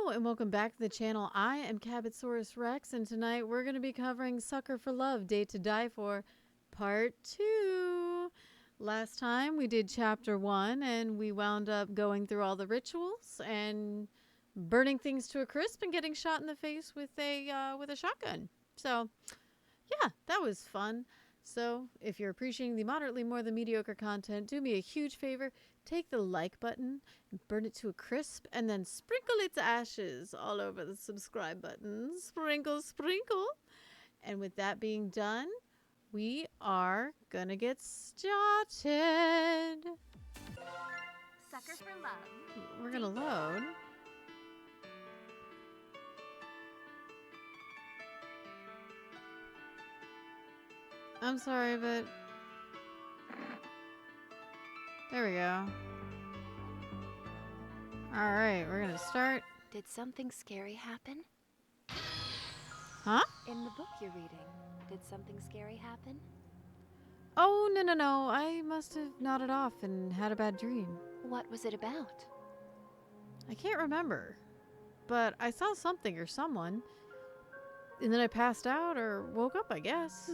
Hello and welcome back to the channel. I am Cabotsaurus Rex, and tonight we're going to be covering Sucker for Love, Date to Die For, Part 2. Last time we did Chapter 1 and we wound up going through all the rituals and burning things to a crisp and getting shot in the face with a shotgun. So, yeah, that was fun. So, if you're appreciating the moderately more than mediocre content, do me a huge favor. Take the like button and burn it to a crisp and then sprinkle its ashes all over the subscribe button. Sprinkle, sprinkle. And with that being done, we are gonna get started. Sucker for Love. We're gonna load. I'm sorry, but there we go. All right, we're gonna start. Did something scary happen? Huh? In the book you're reading, did something scary happen? Oh, no. I must have nodded off and had a bad dream. What was it about? I can't remember, but I saw something or someone, and then I passed out or woke up, I guess.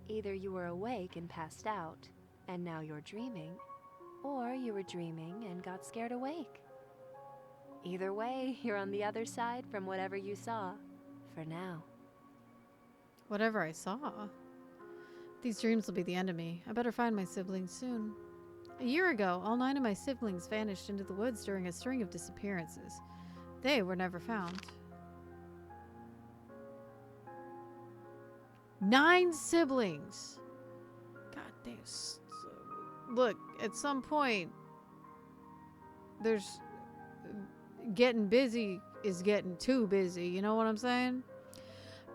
Either you were awake and passed out, and now you're dreaming, or you were dreaming and got scared awake. Either way, you're on the other side from whatever you saw, for now. Whatever I saw. These dreams will be the end of me. I better find my siblings soon. A year ago, all 9 of my siblings vanished into the woods during a string of disappearances. They were never found. 9 siblings! God damn. Look, at some point, there's... getting busy is getting too busy, you know what I'm saying?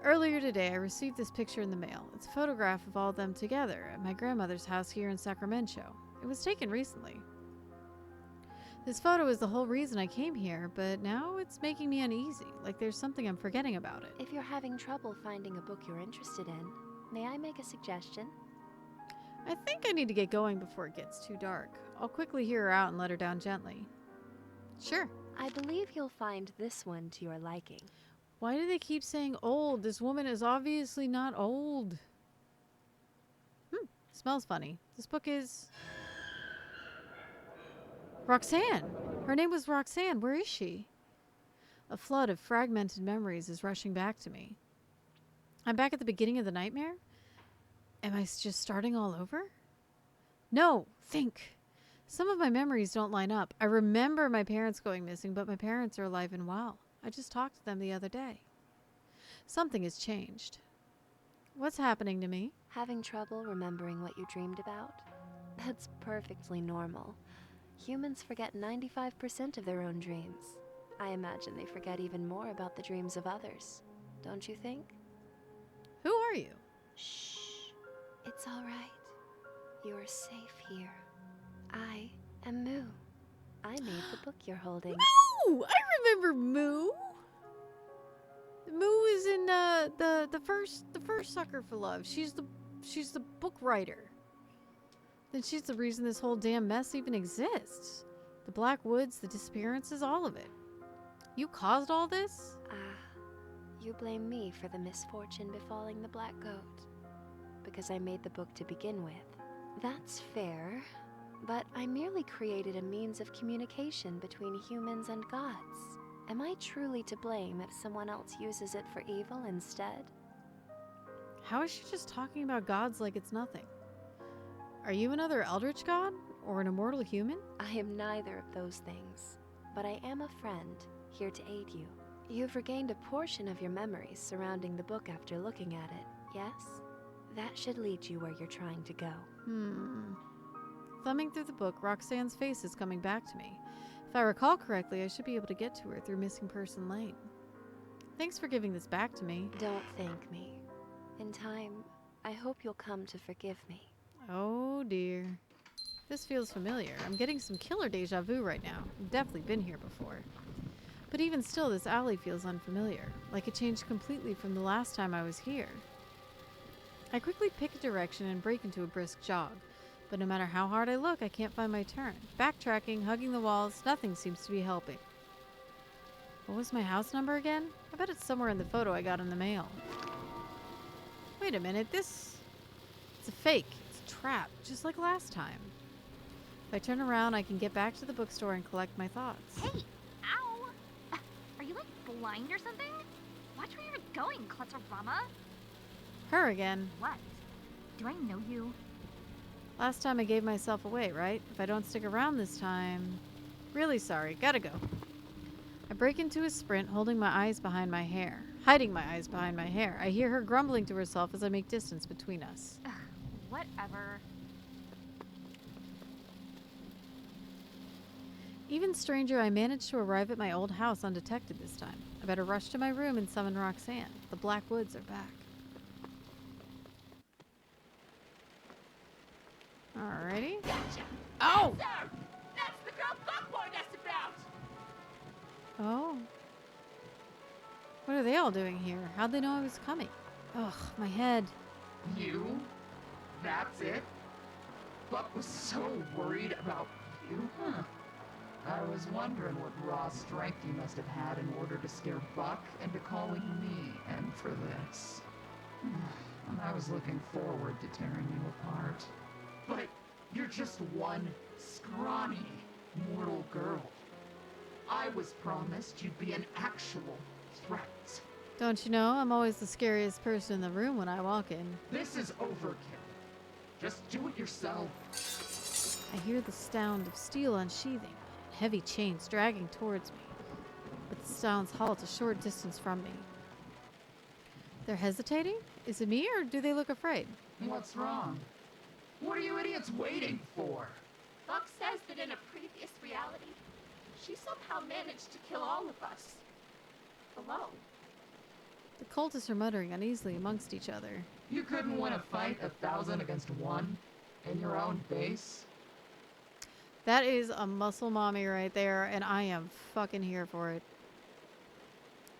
Earlier today, I received this picture in the mail. It's a photograph of all of them together at my grandmother's house here in Sacramento. It was taken recently. This photo is the whole reason I came here, but now it's making me uneasy, like there's something I'm forgetting about it. If you're having trouble finding a book you're interested in, may I make a suggestion? I think I need to get going before it gets too dark. I'll quickly hear her out and let her down gently. Sure. I believe you'll find this one to your liking. Why do they keep saying old? This woman is obviously not old. Smells funny. This book is... Roxanne! Her name was Roxanne. Where is she? A flood of fragmented memories is rushing back to me. I'm back at the beginning of the nightmare? Am I just starting all over? No! Think! Some of my memories don't line up. I remember my parents going missing, but my parents are alive and well. I just talked to them the other day. Something has changed. What's happening to me? Having trouble remembering what you dreamed about? That's perfectly normal. Humans forget 95% of their own dreams. I imagine they forget even more about the dreams of others. Don't you think? Who are you? Shh. It's all right. You're safe here. I am Moo. I made the book you're holding. Moo! I remember Moo. Moo is in the first Sucker for Love. She's the book writer. Then she's the reason this whole damn mess even exists. The Black Woods, the disappearances, all of it. You caused all this? You blame me for the misfortune befalling the Black Goat. Because I made the book to begin with. That's fair. But I merely created a means of communication between humans and gods. Am I truly to blame if someone else uses it for evil instead? How is she just talking about gods like it's nothing? Are you another eldritch god? Or an immortal human? I am neither of those things. But I am a friend, here to aid you. You've regained a portion of your memories surrounding the book after looking at it, yes? That should lead you where you're trying to go. Thumbing through the book, Roxanne's face is coming back to me. If I recall correctly, I should be able to get to her through Missing Person Lane. Thanks for giving this back to me. Don't thank me. In time, I hope you'll come to forgive me. Oh dear. This feels familiar. I'm getting some killer deja vu right now. I've definitely been here before. But even still, this alley feels unfamiliar, like it changed completely from the last time I was here. I quickly pick a direction and break into a brisk jog. But no matter how hard I look, I can't find my turn. Backtracking, hugging the walls, nothing seems to be helping. What was my house number again? I bet it's somewhere in the photo I got in the mail. Wait a minute, it's a fake. It's a trap, just like last time. If I turn around, I can get back to the bookstore and collect my thoughts. Hey! Ow! Are you, like, blind or something? Watch where you're going, Clutterama! Her again. What? Do I know you? Last time I gave myself away, right? If I don't stick around this time... Really sorry, gotta go. I break into a sprint, holding my eyes behind my hair. Hiding my eyes behind my hair. I hear her grumbling to herself as I make distance between us. Ugh, whatever. Even stranger, I managed to arrive at my old house undetected this time. I better rush to my room and summon Roxanne. The Black Woods are back. Alrighty. Gotcha. Oh! Yes, sir. That's the girl Buck warned us about. Oh. What are they all doing here? How'd they know I was coming? Ugh, my head. You? That's it? Buck was so worried about you? Huh. I was wondering what raw strength you must have had in order to scare Buck into calling me in for this. And I was looking forward to tearing you apart. But you're just one scrawny mortal girl. I was promised you'd be an actual threat. Don't you know, I'm always the scariest person in the room when I walk in. This is overkill. Just do it yourself. I hear the sound of steel unsheathing, heavy chains dragging towards me. But the sounds halt a short distance from me. They're hesitating? Is it me or do they look afraid? What's wrong? What are you idiots waiting for? Buck says that in a previous reality, she somehow managed to kill all of us. Alone. The cultists are muttering uneasily amongst each other. You couldn't win a fight 1,000 against 1 in your own base? That is a muscle mommy right there, and I am fucking here for it.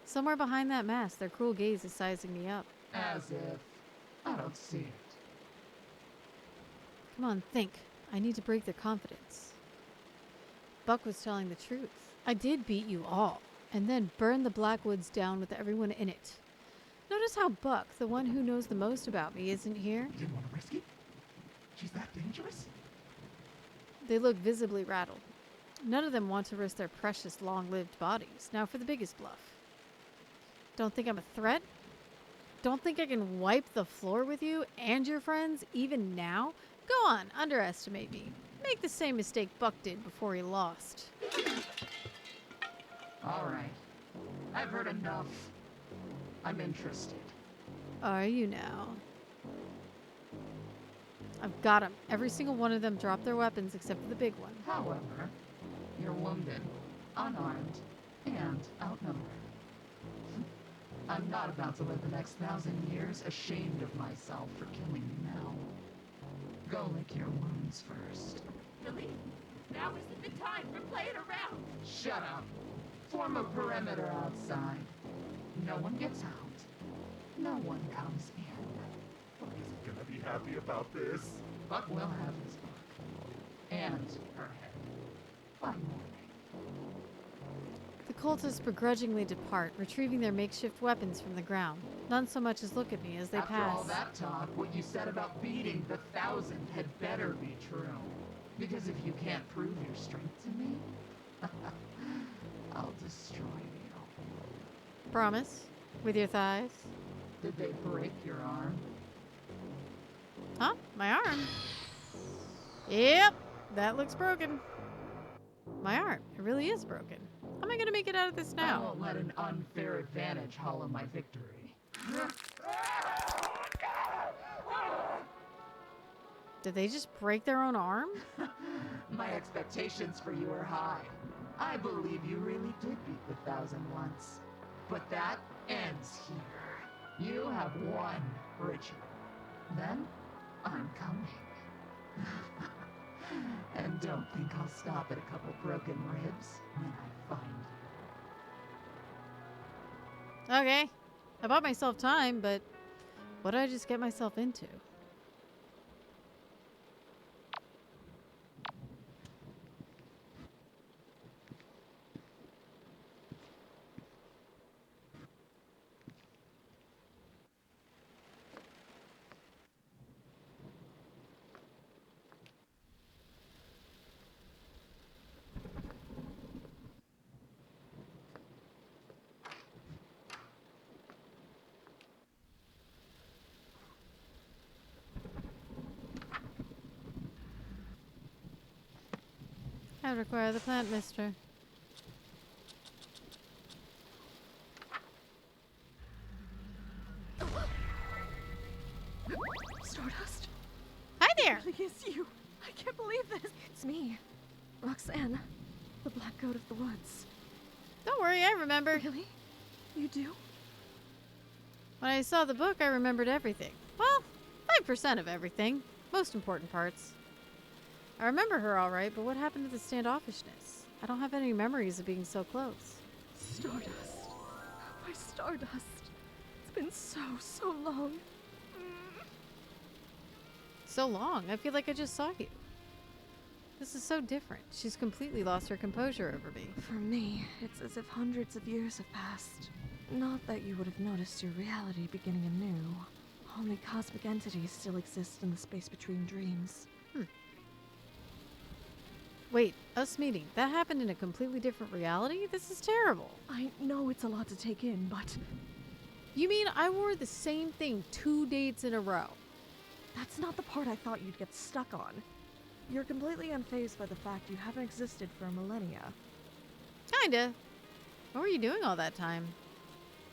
Somewhere behind that mask, their cruel gaze is sizing me up. As if I don't see it. Come on, think. I need to break their confidence. Buck was telling the truth. I did beat you all, and then burn the Blackwoods down with everyone in it. Notice how Buck, the one who knows the most about me, isn't here? You didn't want to risk it? She's that dangerous? They look visibly rattled. None of them want to risk their precious, long-lived bodies. Now for the biggest bluff. Don't think I'm a threat? Don't think I can wipe the floor with you and your friends, even now? Go on, underestimate me. Make the same mistake Buck did before he lost. All right. I've heard enough. I'm interested. Are you now? I've got them. Every single one of them dropped their weapons except for the big one. However, you're wounded, unarmed, and outnumbered. I'm not about to live the next 1,000 years ashamed of myself for killing you now. Go lick your wounds first. Billy, now isn't the time for playing around. Shut up. Form a perimeter outside. No one gets out. No one comes in. Buck isn't gonna be happy about this. Buck will have his book. And her head. By morning. The cultists begrudgingly depart, retrieving their makeshift weapons from the ground. None so much as look at me as they After pass. all that talk, what you said about beating the 1,000 had better be true. Because if you can't prove your strength to me, I'll destroy you. Promise? With your thighs? Did they break your arm? Huh? My arm? Yep, that looks broken. My arm. It really is broken. How am I gonna make it out of this I now? won't let an unfair advantage hollow my victory. Did they just break their own arm? My expectations for you are high. I believe you really did beat the 1,000 once. But that ends here. You have one ritual. Then, I'm coming. And don't think I'll stop at a couple broken ribs when I find you. Okay. I bought myself time, but what did I just get myself into? I would require the plant, mister. Stardust? Hi there! It really is you. I can't believe this. It's me, Roxanne, the Black Goat of the Woods. Don't worry, I remember. Really? You do? When I saw the book, I remembered everything. Well, 5% of everything. Most important parts. I remember her all right, but what happened to the standoffishness? I don't have any memories of being so close. Stardust. My Stardust. It's been so long. So long. I feel like I just saw you. This is so different. She's completely lost her composure over me. For me, it's as if hundreds of years have passed. Not that you would have noticed your reality beginning anew. Only cosmic entities still exist in the space between dreams. Wait, us meeting. That happened in a completely different reality? This is terrible. I know it's a lot to take in, but You mean I wore the same thing 2 dates in a row? that's not the part I thought you'd get stuck on. You're completely unfazed by the fact you haven't existed for millennia. Kinda. What were you doing all that time?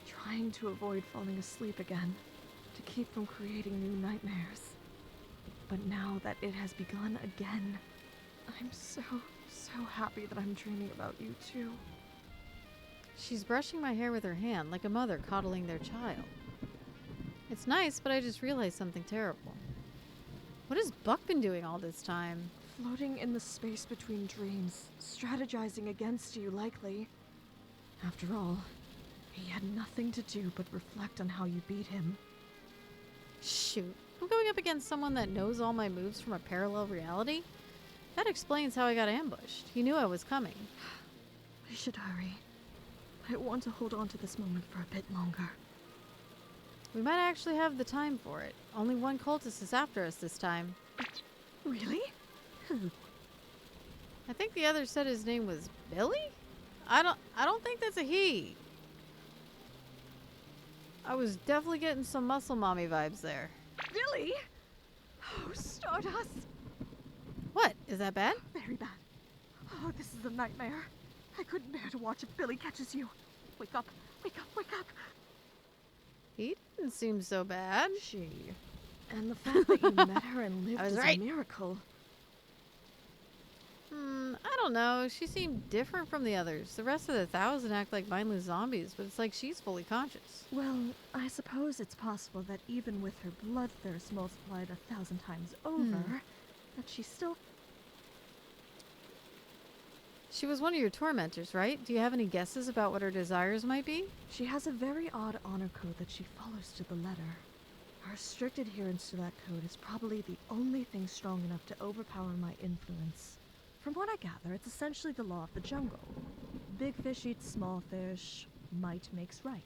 Trying to avoid falling asleep again, to keep from creating new nightmares. But now that it has begun again, I'm so happy that I'm dreaming about you too. She's brushing my hair with her hand, like a mother coddling their child. It's nice, but I just realized something terrible. What has Buck been doing all this time? Floating in the space between dreams, strategizing against you likely. After all, he had nothing to do but reflect on how you beat him. Shoot, I'm going up against someone that knows all my moves from a parallel reality? That explains how I got ambushed. He knew I was coming. We should hurry. I want to hold on to this moment for a bit longer. We might actually have the time for it. Only one cultist is after us this time. Really? Who? I think the other said his name was Billy? I don't think that's a he. I was definitely getting some muscle mommy vibes there. Billy? Oh, Stardust! What? Is that bad? Very bad. Oh, this is a nightmare. I couldn't bear to watch if Billy catches you. Wake up, wake up, wake up! He didn't seem so bad. She. And the fact that you met her and lived I was is right. a miracle. I don't know. She seemed different from the others. The rest of the 1,000 act like mindless zombies, but it's like she's fully conscious. Well, I suppose it's possible that even with her bloodthirst multiplied 1,000 times over, that she still... She was one of your tormentors, right? Do you have any guesses about what her desires might be? She has a very odd honor code that she follows to the letter. Her strict adherence to that code is probably the only thing strong enough to overpower my influence. From what I gather, it's essentially the law of the jungle. Big fish eats small fish. Might makes right.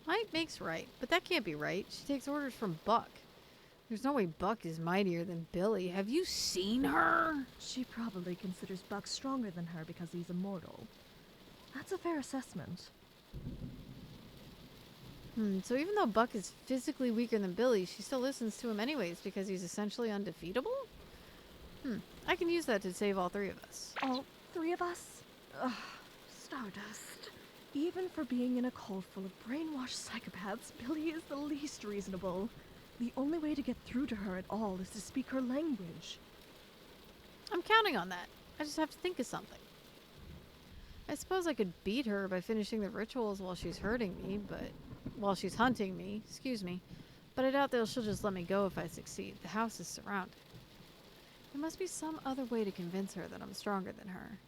Might makes right, but that can't be right. She takes orders from Buck. There's no way Buck is mightier than Billy. Have you seen her? She probably considers Buck stronger than her because he's immortal. That's a fair assessment. So even though Buck is physically weaker than Billy, she still listens to him anyways because he's essentially undefeatable? I can use that to save all 3 of us. All 3 of us? Ugh, Stardust. Even for being in a cult full of brainwashed psychopaths, Billy is the least reasonable. The only way to get through to her at all is to speak her language. I'm counting on that. I just have to think of something. I suppose I could beat her by finishing the rituals while she's hurting me, but... while she's hunting me, excuse me. But I doubt that she'll just let me go if I succeed. The house is surrounded. There must be some other way to convince her that I'm stronger than her.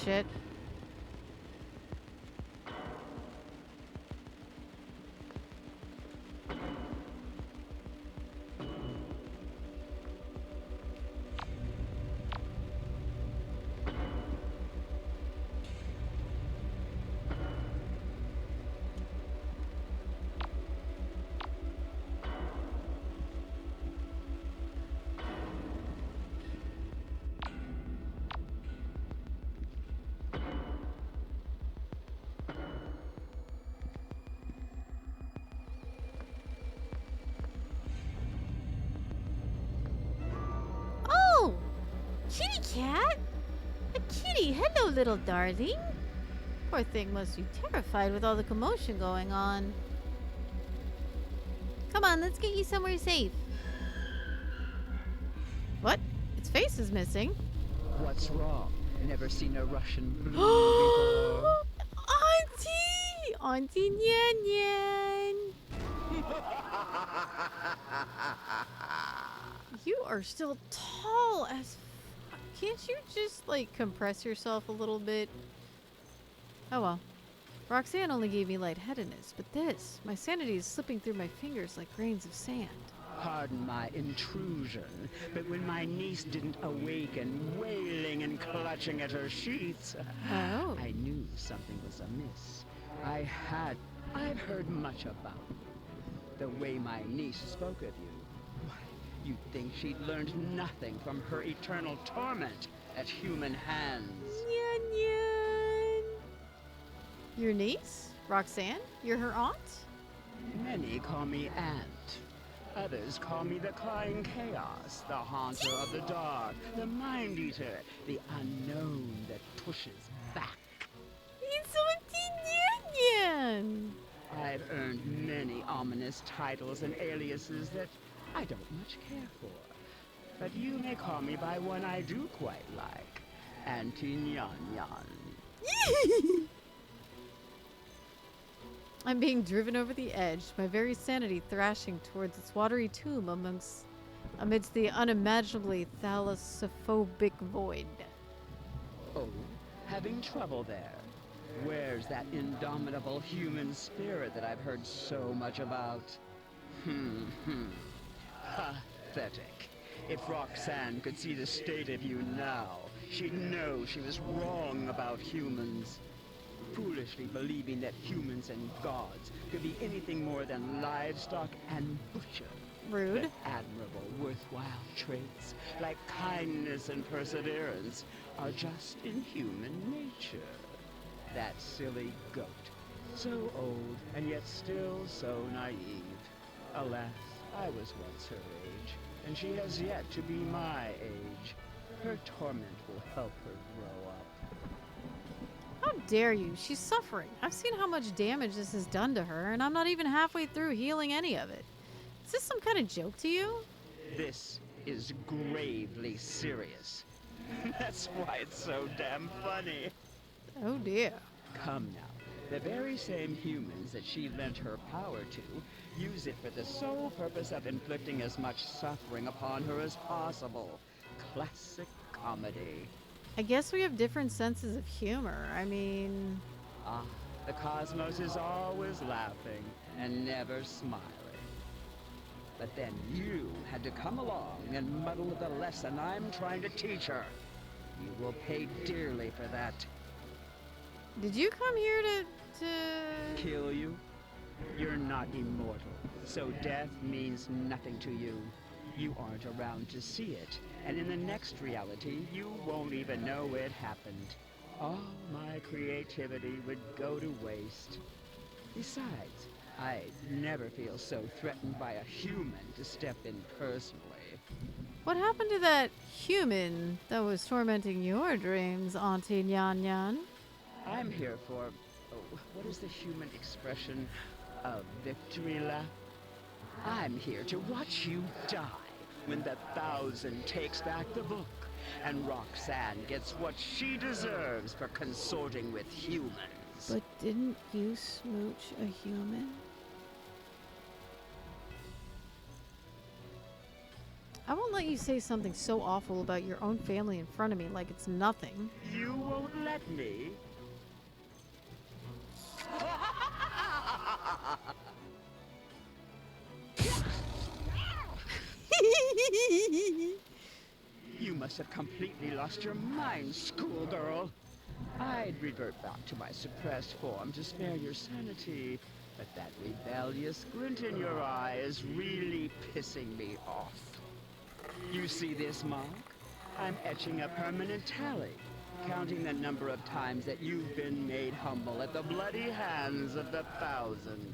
shit. Oh! Kitty cat? A kitty! Hello, little darling! Poor thing must be terrified with all the commotion going on. Come on, let's get you somewhere safe. What? Its face is missing. What's wrong? Never seen a Russian blue before. Auntie! Auntie Nyan Nyan! You are still tall as fuck. Can't you just, like, compress yourself a little bit? Oh well. Roxanne only gave me lightheadedness, but this, my sanity is slipping through my fingers like grains of sand. Pardon my intrusion, but when my niece didn't awaken, wailing and clutching at her sheets, Oh. I knew something was amiss. I've heard much about you. The way my niece spoke of you. Why, you'd think she'd learned nothing from her eternal torment at human hands. Nyan Nyan! Your niece? Roxanne? You're her aunt? Many call me Aunt. Others call me the Crying Chaos, the Haunter of the Dark, the Mind Eater, the Unknown that pushes back. It's Auntie Nyan Nyan! I've earned many ominous titles and aliases that I don't much care for. But you may call me by one I do quite like, Auntie Nyan Nyan. I'm being driven over the edge, my very sanity thrashing towards its watery tomb amidst the unimaginably thalassophobic void. Oh, having trouble there. Where's that indomitable human spirit that I've heard so much about? Pathetic. If Roxanne could see the state of you now, she'd know she was wrong about humans. Foolishly believing that humans and gods could be anything more than livestock and butcher. Rude. That admirable, worthwhile traits, like kindness and perseverance, are just in human nature. That silly goat. So old, and yet still so naive. Alas, I was once her age, and she has yet to be my age. Her torment will help her grow up. How dare you? She's suffering. I've seen how much damage this has done to her, and I'm not even halfway through healing any of it. Is this some kind of joke to you? This is gravely serious. That's why it's so damn funny. Oh dear. Come now. The very same humans that she lent her power to use it for the sole purpose of inflicting as much suffering upon her as possible. Classic comedy. I guess we have different senses of humor. I mean... Ah, the cosmos is always laughing and never smiling. But then you had to come along and muddle with the lesson I'm trying to teach her. You will pay dearly for that. Did you come here to... Kill you? You're not immortal, so death means nothing to you. You aren't around to see it, and in the next reality, you won't even know it happened. All my creativity would go to waste. Besides, I'd never feel so threatened by a human to step in personally. What happened to that human that was tormenting your dreams, Auntie Nyan Nyan? I'm here for, what is the human expression? A victory lap? I'm here to watch you die when the 1,000 takes back the book and Roxanne gets what she deserves for consorting with humans. But didn't you smooch a human? I won't let you say something so awful about your own family in front of me like it's nothing. You won't let me? You must have completely lost your mind, schoolgirl. I'd revert back to my suppressed form to spare your sanity, but that rebellious glint in your eye is really pissing me off. You see this mark? I'm etching a permanent tally, counting the number of times that you've been made humble at the bloody hands of the 1,000.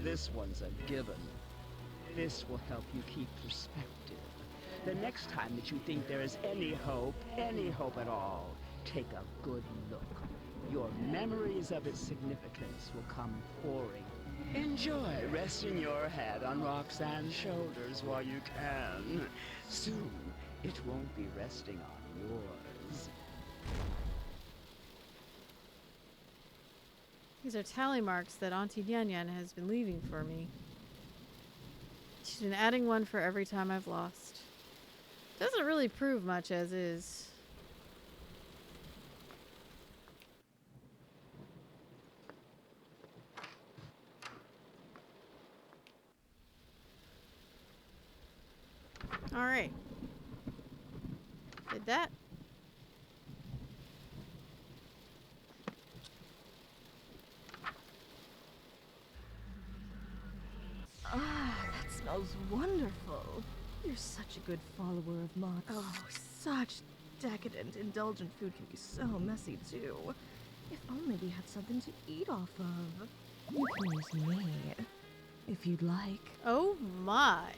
This one's a given. This will help you keep perspective. The next time that you think there is any hope at all, take a good look. Your memories of its significance will come pouring. Enjoy resting your head on Roxanne's shoulders while you can. Soon, it won't be resting on yours. These are tally marks that Auntie Yan Yan has been leaving for me. She's been adding one for every time I've lost. Doesn't really prove much as is. Alright. Did that. Ah, that smells wonderful. You're such a good follower of Mott. Oh, such decadent, indulgent food can be so messy, too. If only we had something to eat off of. You can use me, if you'd like. Oh my.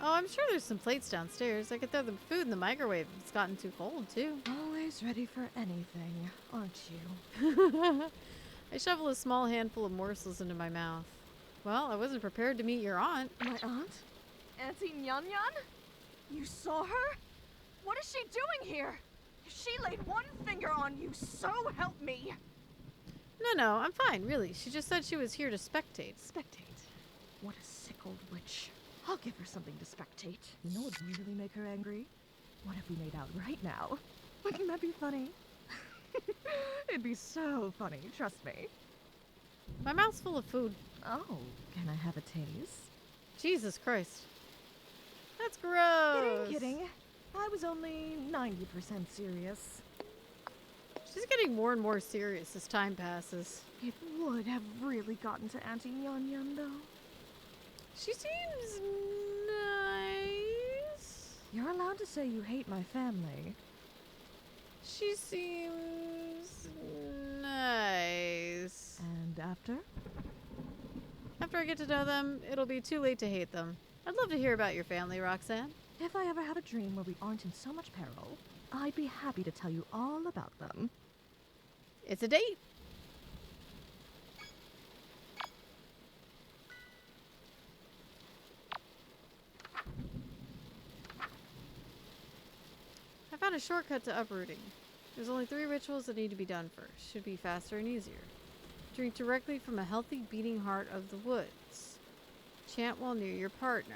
Oh, I'm sure there's some plates downstairs. I could throw the food in the microwave if it's gotten too cold, too. Always ready for anything, aren't you? I shovel a small handful of morsels into my mouth. Well, I wasn't prepared to meet your aunt. My aunt? Auntie Nyan Nyan? You saw her? What is she doing here? She laid one finger on you, so help me! No, I'm fine, really. She just said she was here to spectate. Spectate? What a sick old witch. I'll give her something to spectate. You know what would really make her angry? What if we made out right now? Wouldn't that be funny? It'd be so funny, trust me. My mouth's full of food. Oh, can I have a taste? Jesus Christ. That's gross. Kidding. I was only 90% serious. She's getting more and more serious as time passes. It would have really gotten to Auntie Nyan Nyan, though. She seems nice. You're allowed to say you hate my family. She seems nice. And after? After I get to know them, it'll be too late to hate them. I'd love to hear about your family, Roxanne. If I ever have a dream where we aren't in so much peril, I'd be happy to tell you all about them. It's a date. I found a shortcut to uprooting. There's only 3 rituals that need to be done first. Should be faster and easier. Drink directly from a healthy beating heart of the woods. Chant while near your partner.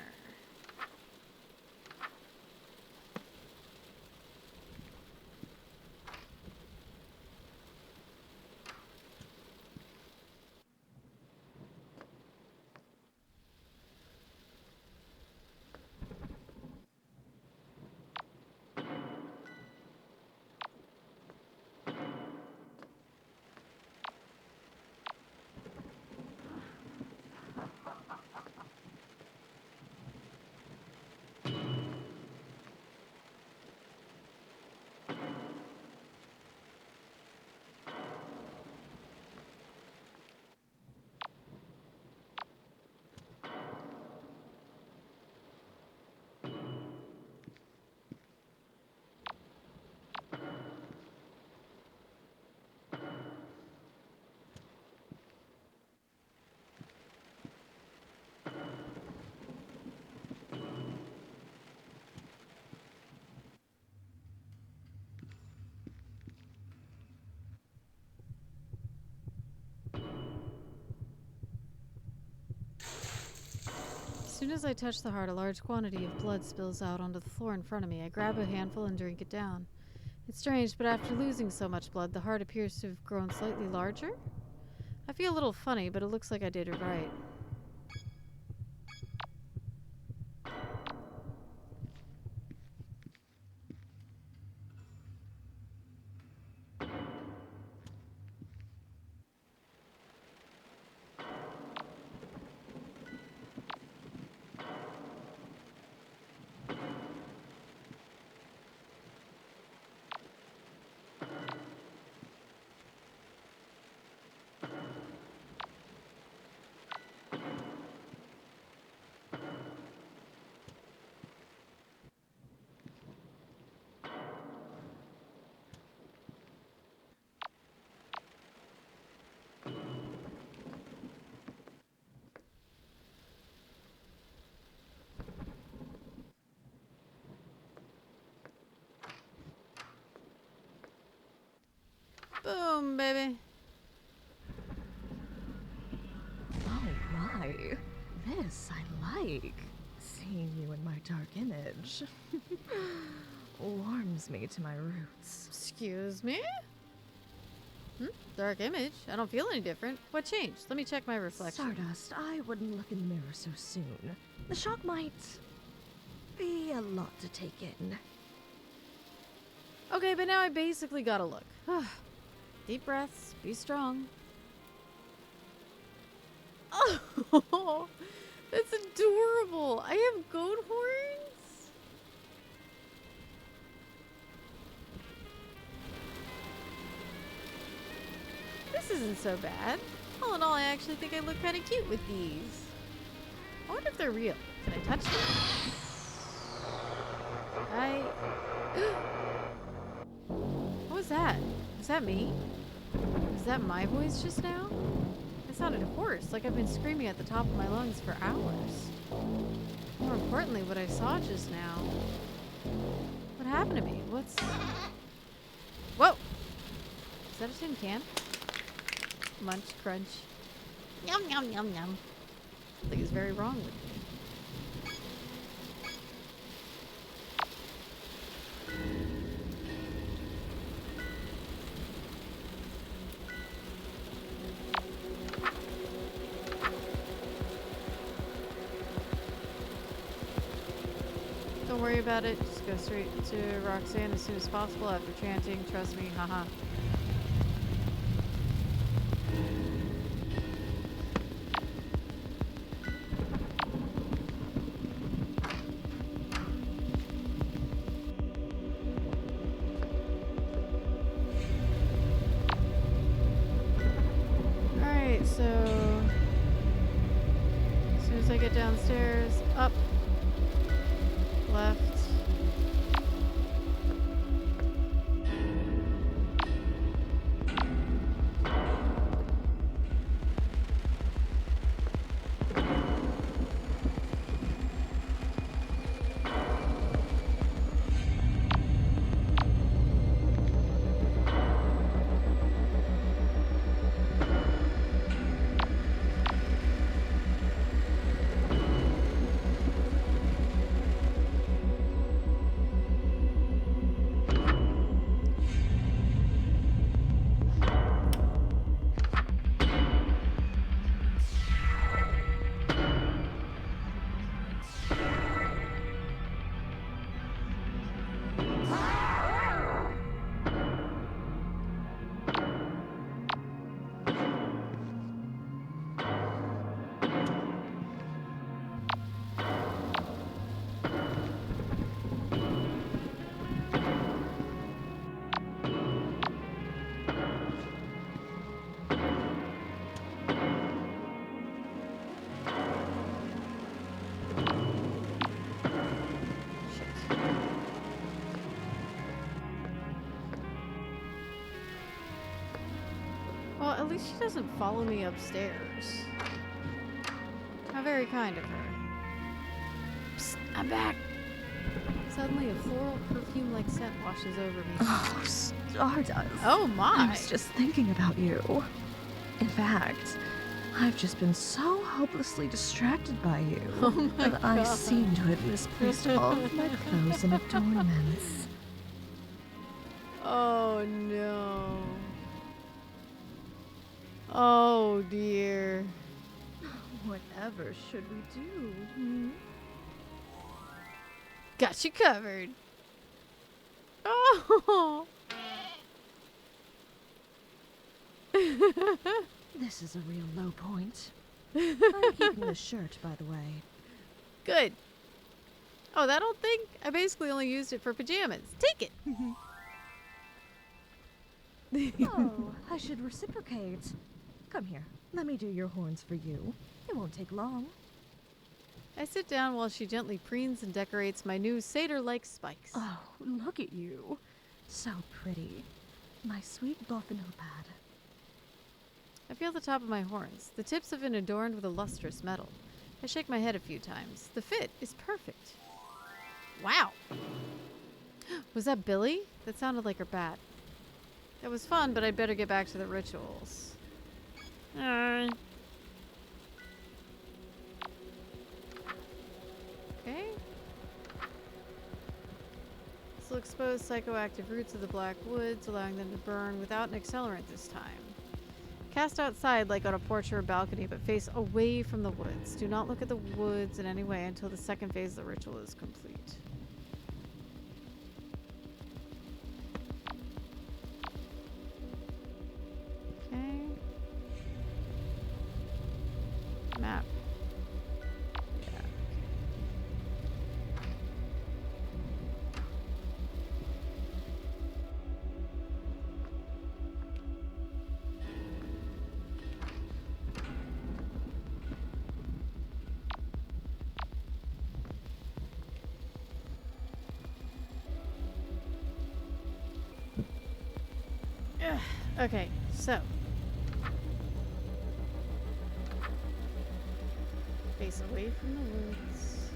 soon as I touch the heart, a large quantity of blood spills out onto the floor in front of me. I grab a handful and drink it down. It's strange, but after losing so much blood, the heart appears to have grown slightly larger. I feel a little funny, but it looks like I did it right. Boom, baby. Oh my. This I like. Seeing you in my dark image warms me to my roots. Excuse me? Dark image? I don't feel any different. What changed? Let me check my reflection. Stardust, I wouldn't look in the mirror so soon. The shock might be a lot to take in. Okay, but now I basically gotta look. Deep breaths. Be strong. Oh, that's adorable. I have goat horns? This isn't so bad. All in all, I actually think I look kind of cute with these. I wonder if they're real. Can I touch them? What was that? Was that me? Was that my voice just now? I sounded hoarse, like I've been screaming at the top of my lungs for hours. More importantly, what I saw just now. What happened to me? Whoa! Is that a tin can? Munch, crunch. Yum, yum, yum, yum. Something is very wrong with me. Don't worry about it. Just go straight to Roxanne as soon as possible after chanting. Trust me, haha. Alright, so as soon as I get downstairs, up, left. Well, at least she doesn't follow me upstairs. How very kind of her. Psst, I'm back. Suddenly, a floral perfume-like scent washes over me. Oh, Stardust. Oh my! I was just thinking about you. In fact, I've just been so hopelessly distracted by you Oh my that I God. seem to have misplaced all of my clothes and adornments. Oh no. Oh dear. Whatever should we do? Hmm? Got you covered. Oh. This is a real low point. I'm keeping this shirt, by the way. Good. Oh, that old thing? I basically only used it for pajamas. Take it. Oh, I should reciprocate. Come here, let me do your horns for you. It won't take long. I sit down while she gently preens and decorates my new satyr-like spikes. Oh, look at you. So pretty. My sweet Boffinopad. I feel the top of my horns. The tips have been adorned with a lustrous metal. I shake my head a few times. The fit is perfect. Wow. Was that Billy? That sounded like her bat. That was fun, but I'd better get back to the rituals. Okay. This will expose psychoactive roots of the black woods, allowing them to burn without an accelerant this time. Cast outside like on a porch or a balcony, but face away from the woods. Do not look at the woods in any way until the second phase of the ritual is complete. Okay. Map. Yeah. Okay, so face away from the woods.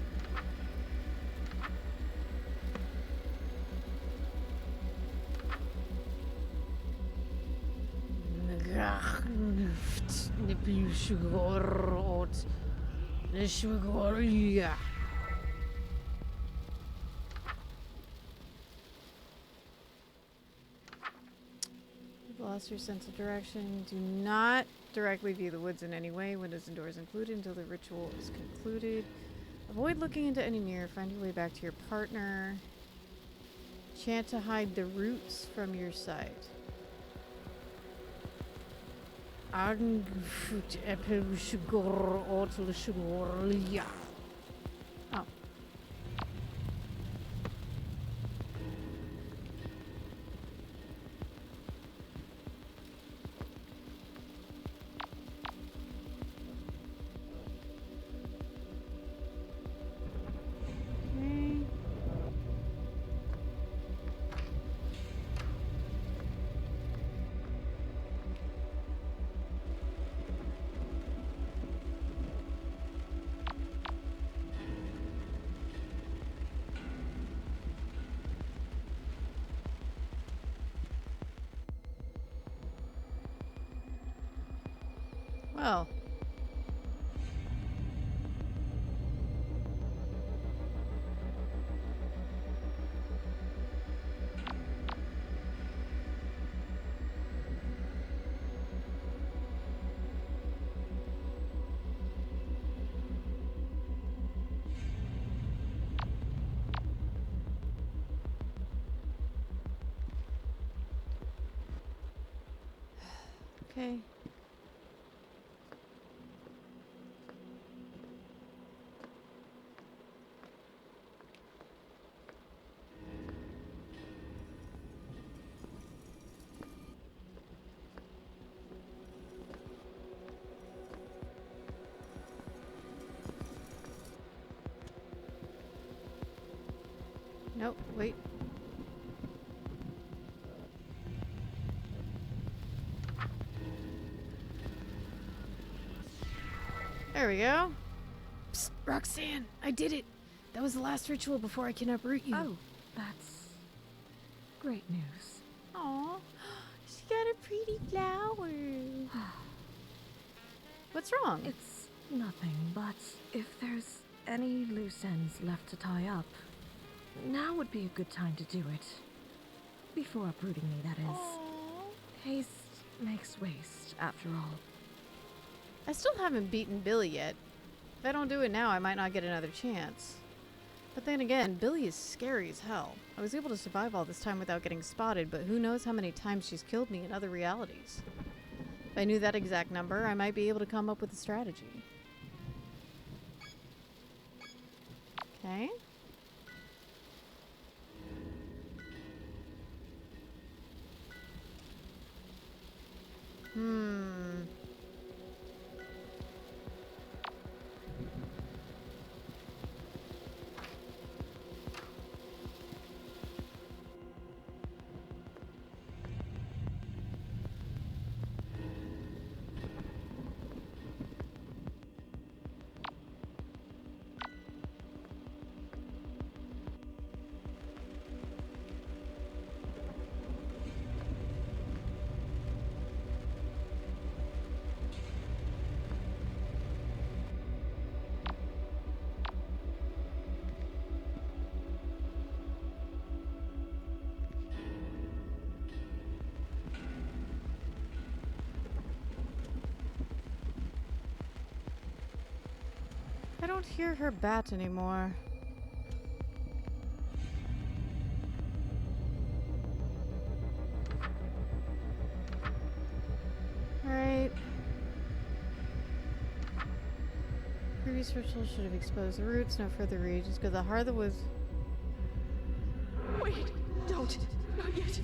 You've lost your sense of direction. Do not directly view the woods in any way, windows and doors included, until the ritual is concluded. Avoid looking into any mirror. Find your way back to your partner. Chant to hide the roots from your sight. Oh. Okay. Well. Okay. Nope, wait. There we go. Psst, Roxanne, I did it. That was the last ritual before I can uproot you. Oh, that's great news. Aw, she got a pretty flower. What's wrong? It's nothing, but if there's any loose ends left to tie up, now would be a good time to do it. Before uprooting me, that is. Haste makes waste, after all. I still haven't beaten Billy yet. If I don't do it now, I might not get another chance. But then again, Billy is scary as hell. I was able to survive all this time without getting spotted, but who knows how many times she's killed me in other realities. If I knew that exact number, I might be able to come up with a strategy. Okay. I don't hear her bat anymore. Alright. Previous ritual should have exposed the roots, no further regions, because the heart of the woods. Wait, don't. Not yet.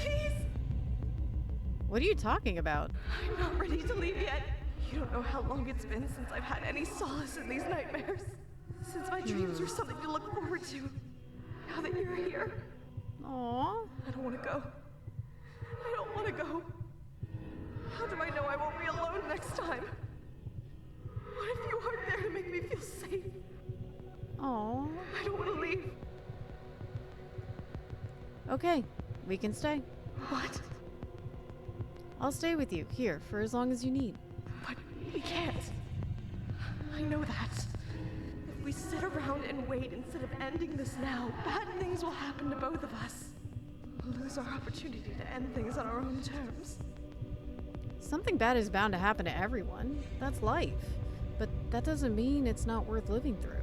Please! What are you talking about? I'm not ready to leave yet. You don't know how long it's been since I've had any solace in these nightmares. Since my dreams were something to look forward to. Now that you're here, Aww. I don't want to go. I don't want to go. How do I know I won't be alone next time? What if you aren't there to make me feel safe? Aww. I don't want to leave. Okay, we can stay. What? I'll stay with you, here, for as long as you need. But we can't. I know that. If we sit around and wait instead of ending this now, bad things will happen to both of us. We'll lose our opportunity to end things on our own terms. Something bad is bound to happen to everyone. That's life. But that doesn't mean it's not worth living through.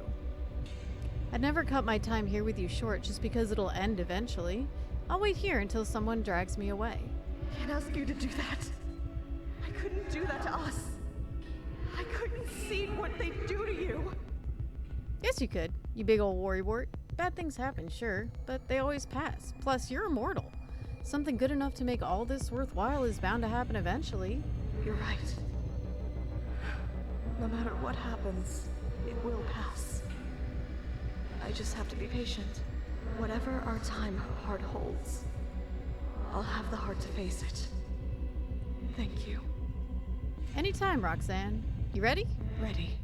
I'd never cut my time here with you short just because it'll end eventually. I'll wait here until someone drags me away. I can't ask you to do that. I couldn't do that to us. I couldn't see what they do to you. Yes, you could, you big old worrywart. Bad things happen, sure, but they always pass. Plus, you're immortal. Something good enough to make all this worthwhile is bound to happen eventually. You're right. No matter what happens, it will pass. I just have to be patient. Whatever our time heart holds, I'll have the heart to face it. Thank you. Anytime, Roxanne. You ready? Ready.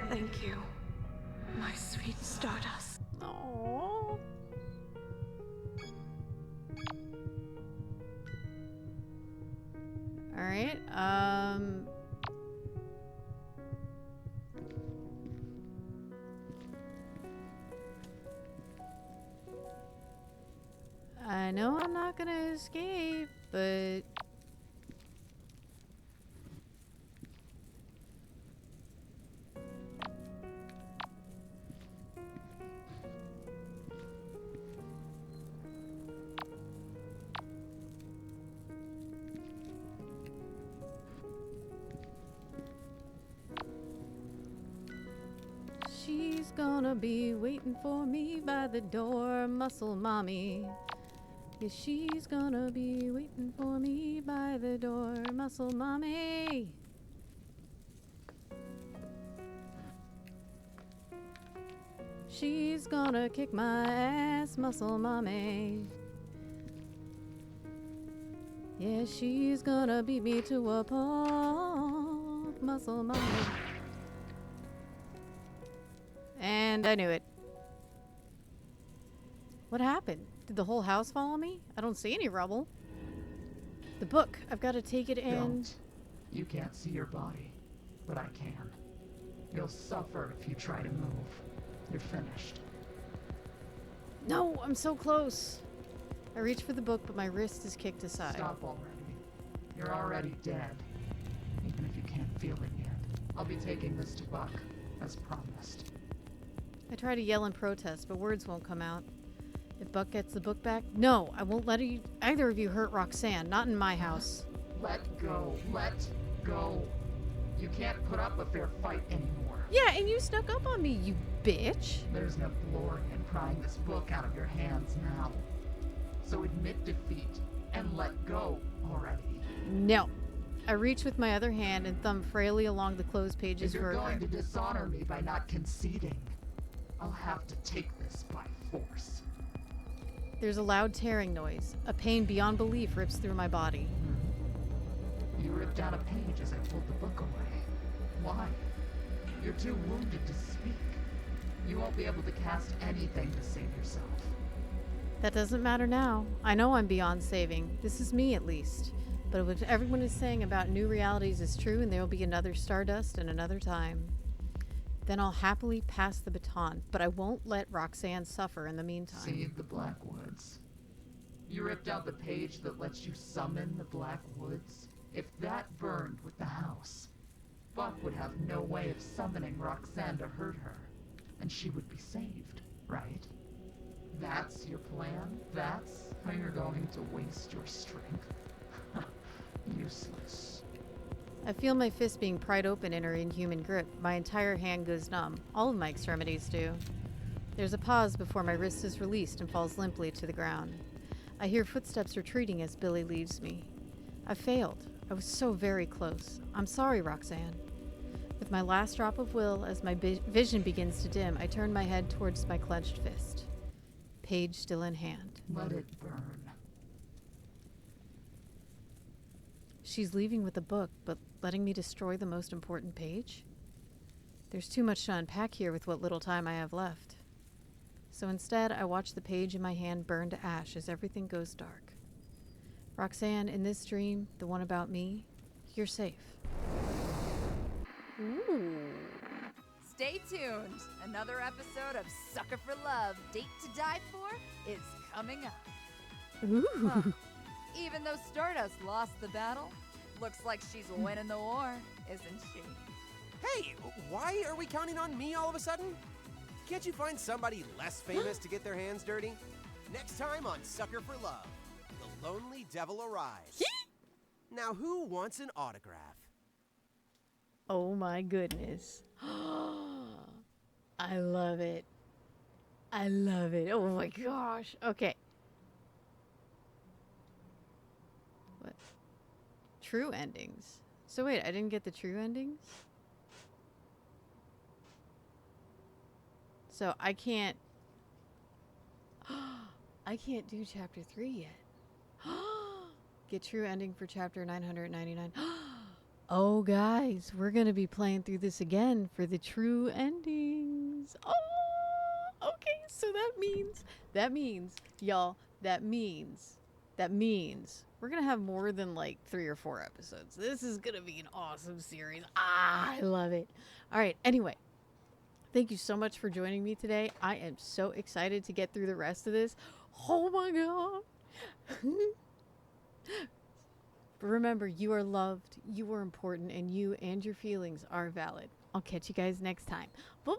Thank you, my sweet Stardust. Aww. Alright, I know I'm not gonna escape, but she's gonna be waiting for me by the door, muscle mommy. Yeah, she's gonna be waiting for me by the door, muscle mommy. She's gonna kick my ass, muscle mommy. Yeah, she's gonna beat me to a pulp, muscle mommy. And I knew it. What happened? Did the whole house follow me? I don't see any rubble. The book. I've got to take it and... Don't. You can't see your body, but I can. You'll suffer if you try to move. You're finished. No, I'm so close. I reach for the book, but my wrist is kicked aside. Stop already. You're already dead. Even if you can't feel it yet. I'll be taking this to Buck, as promised. I try to yell in protest, but words won't come out. If Buck gets the book back, no, I won't let either of you hurt Roxanne. Not in my house. Let go. Let go. You can't put up a fair fight anymore. Yeah, and you snuck up on me, you bitch. There's no glory in prying this book out of your hands now. So admit defeat and let go already. No. I reach with my other hand and thumb frailly along the closed pages. If you're going to dishonor me by not conceding, I'll have to take this by force. There's a loud tearing noise. A pain beyond belief rips through my body. You ripped out a page as I pulled the book away. Why? You're too wounded to speak. You won't be able to cast anything to save yourself. That doesn't matter now. I know I'm beyond saving. This is me, at least. But what everyone is saying about new realities is true, and there will be another Stardust and another time. Then I'll happily pass the baton, but I won't let Roxanne suffer in the meantime. See the Black Woods. You ripped out the page that lets you summon the Black Woods. If that burned with the house, Buck would have no way of summoning Roxanne to hurt her, and she would be saved, right? That's your plan? That's how you're going to waste your strength? Useless. I feel my fist being pried open in her inhuman grip. My entire hand goes numb. All of my extremities do. There's a pause before my wrist is released and falls limply to the ground. I hear footsteps retreating as Billy leaves me. I failed. I was so very close. I'm sorry, Roxanne. With my last drop of will, as my vision begins to dim, I turn my head towards my clenched fist. Page still in hand. Let it burn. She's leaving with the book, but letting me destroy the most important page? There's too much to unpack here with what little time I have left. So instead, I watch the page in my hand burn to ash as everything goes dark. Roxanne, in this dream, the one about me, you're safe. Ooh. Stay tuned. Another episode of Sucker for Love, Date to Die For is coming up. Ooh. Huh. Even though Stardust lost the battle, looks like she's winning the war, isn't she? Hey, why are we counting on me all of a sudden? Can't you find somebody less famous to get their hands dirty? Next time on Sucker for Love, the lonely devil arrives. Now who wants an autograph? Oh my goodness. I love it. I love it. Oh my gosh. Okay. What? True endings. So wait, I didn't get the true endings? So I can't do chapter 3 yet. Get true ending for chapter 999. Oh guys, we're going to be playing through this again for the true endings. Oh, okay. So that means y'all, that means we're going to have more than like 3 or 4 episodes. This is going to be an awesome series. I love it. All right. Anyway, thank you so much for joining me today. I am so excited to get through the rest of this. Oh my God. But remember, you are loved, you are important, and you and your feelings are valid. I'll catch you guys next time. Bye-bye.